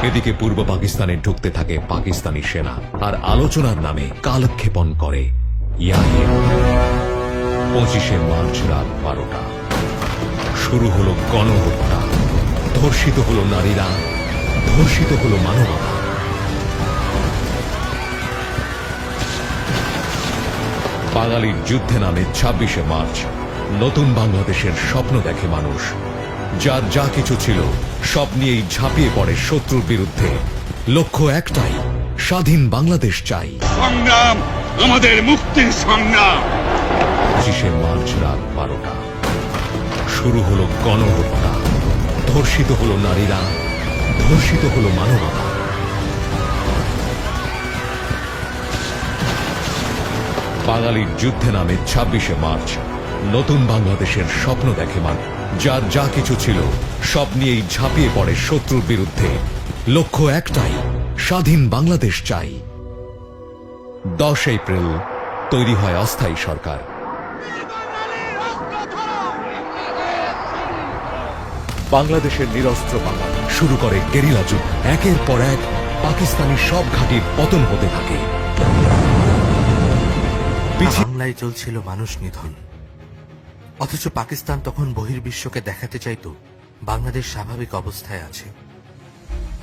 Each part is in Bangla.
এদিকে পূর্ব পাকিস্তানে ঢুকতে থাকে পাকিস্তানি সেনা, আর আলোচনার নামে কালক্ষেপণ করে ইয়াহিয়া। 25শে মার্চ রাত 12টা শুরু হলো গণহত্যা। ধর্ষিত হলো নারীরা, ধর্ষিত হলো মানবতা। বাঙালির যুদ্ধে নামে 26শে মার্চ। নতুন বাংলাদেশের স্বপ্ন দেখে মানুষ। যার যা কিছু ছিল সব নিয়েই ঝাঁপিয়ে পড়ে শত্রুর বিরুদ্ধে। লক্ষ্য একটাই, স্বাধীন বাংলাদেশ চাই। সংগ্রাম আমাদের মুক্তির সংগ্রাম। 25শে মার্চ রাত 12টা শুরু হলো গণহত্যা। ধর্ষিত হলো নারীরা, ধর্ষিত হলো মানবতা। বাঙালির যুদ্ধে নামে 26শে মার্চ। নতুন বাংলাদেশের স্বপ্ন দেখে মানুষ। যার যা কিছু ছিল সব নিয়েই ঝাঁপিয়ে পড়ে শত্রুর বিরুদ্ধে। লক্ষ্য একটাই, স্বাধীন বাংলাদেশ চাই। 10 এপ্রিল তৈরি হয় অস্থায়ী সরকার। বাংলাদেশের নিরস্ত্র বাঙাল শুরু করে গেরিলা যুদ্ধ। একের পর এক পাকিস্তানি সব ঘাঁটির পতন হতে থাকে। বাংলায় চলছিল মানুষ নিধন, অথচ পাকিস্তান তখন বহির্বিশ্বকে দেখাতে চাইত বাংলাদেশ স্বাভাবিক অবস্থায় আছে।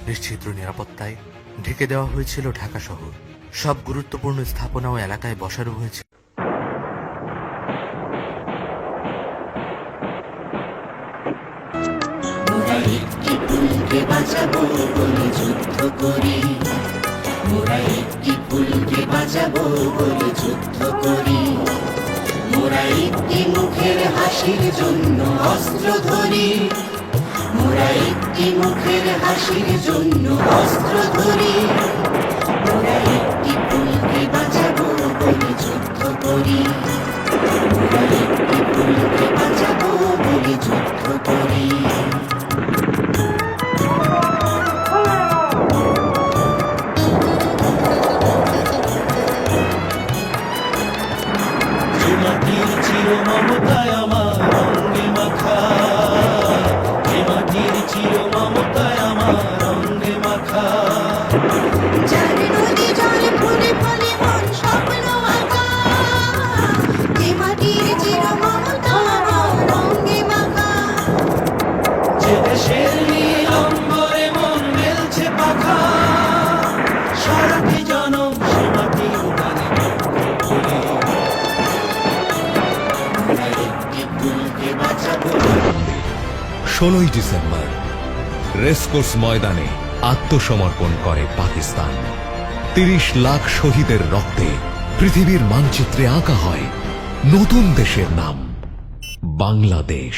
নিশ্চিদ্র নিরাপত্তায় ঢেকে দেওয়া হয়েছিল ঢাকা শহর। সব গুরুত্বপূর্ণ স্থাপনা ও এলাকায় বসানো হয়েছে বাঁচাবো বলে যুদ্ধ করি, মোরা একটি ফুলকে বাঁচাবো বলে যুদ্ধ করি। মোরা একটি মুখের হাসির জন্য অস্ত্র ধরি, মোরা একটি মুখের হাসির জন্য অস্ত্র ধরি। মোরা একটি ফুলকে বাঁচাবো বলে যুদ্ধ করি, মোরা একটি ফুলকে বাঁচাবো বলে যুদ্ধ করি। মমতায় আমার রঙে মাখা, এ মাটির চির মমতায় আমার রঙে মাখা। যার নদী জলে ফুলে ফলে মন স্বপ্ন আঁকা, যে মাটির চির মমতা আমার রঙে মাখা। যে দেশের নীল অম্বরে মন মেলছে পাখা, সারাটি জনম সে মাটির গানে করি। 16ই ডিসেম্বর রেসকোর্স ময়দানে আত্মসমর্পণ করে পাকিস্তান। 30 লাখ শহীদের রক্তে পৃথিবীর মানচিত্রে আঁকা হয় নতুন দেশের নাম বাংলাদেশ।